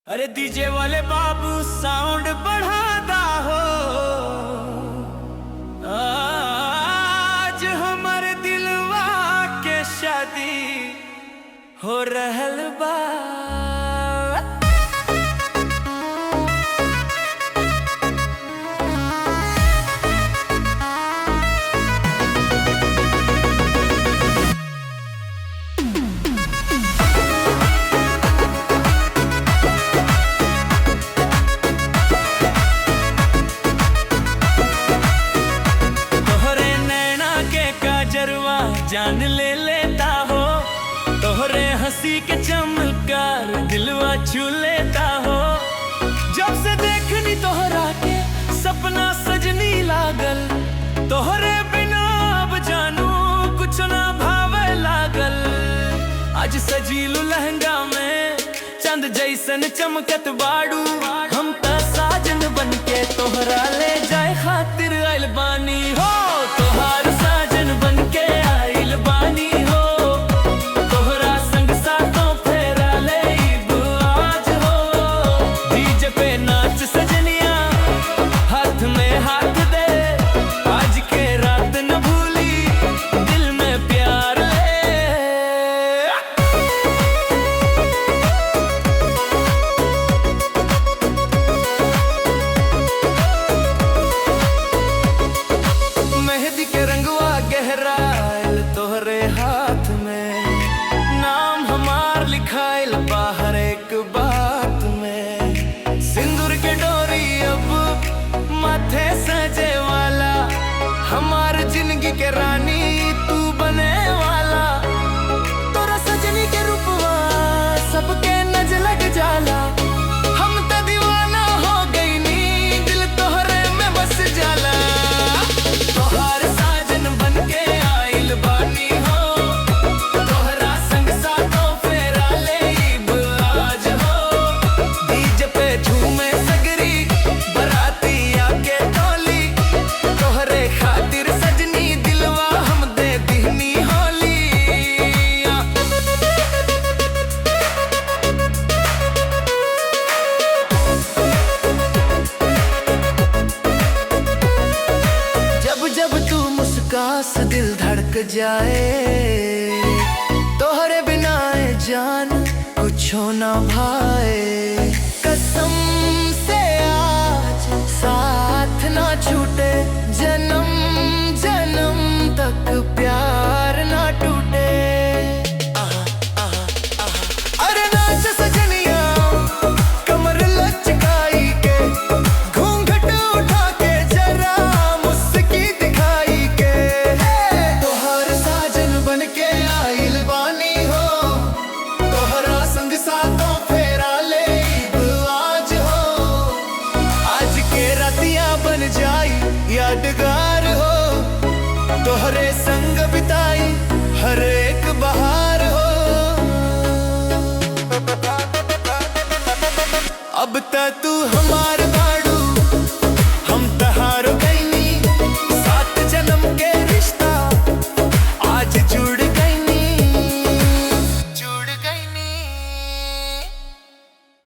अरे डीजे वाले बाबू साउंड बढ़ाता हो। आज हमारे दिलवा के शादी हो रहल बा। जान ले लेता हो तोहरे हंसी के चमत्कार दिलवा छू लेता हो। जब से देखनी तोहरा के सपना सजनी लागल, तोहरे बिना अब जानू कुछ ना भावे लागल। आज सजीलू लहंगा में चंद जैसन चमकत बाड़ू, हम त साजन बनके तोहरा ले जाए खातिर आइल बानी हो। तोहार साजन बनके आइल बानी हो, तोहरा संग सातों फेरा लेब आज हो। डीजे पे नाच सजनिया, हाथ में हाथ दे, आज के रात न भूली दिल में प्यार ले। मेहंदी के रंगवा गहरा तोहरे हाथ में, नाम हमार लिखाइल बाहर एक बात में। सिंदूर के डोरी अब माथे सजे वाला, हमार जिंदगी के रानी तू बने वाला। तोरा सजनी के रूपवा सबके नजर लग जाला, हम तो दीवाना हो गई नी दिल तोहरे में बस जाला। तोहार साजन बनके आइल बानी हो, तोहरा संग सातों फेरा लेब आज हो। डीजे पे झूमे सगरी बराती आके टोली, तोहरे खातिर सजनी दिलवा हम दे दिहनी होली। जब जब तू मुस्कास दिल धड़क जाए, तोहरे बिना जान कुछो ना भाए।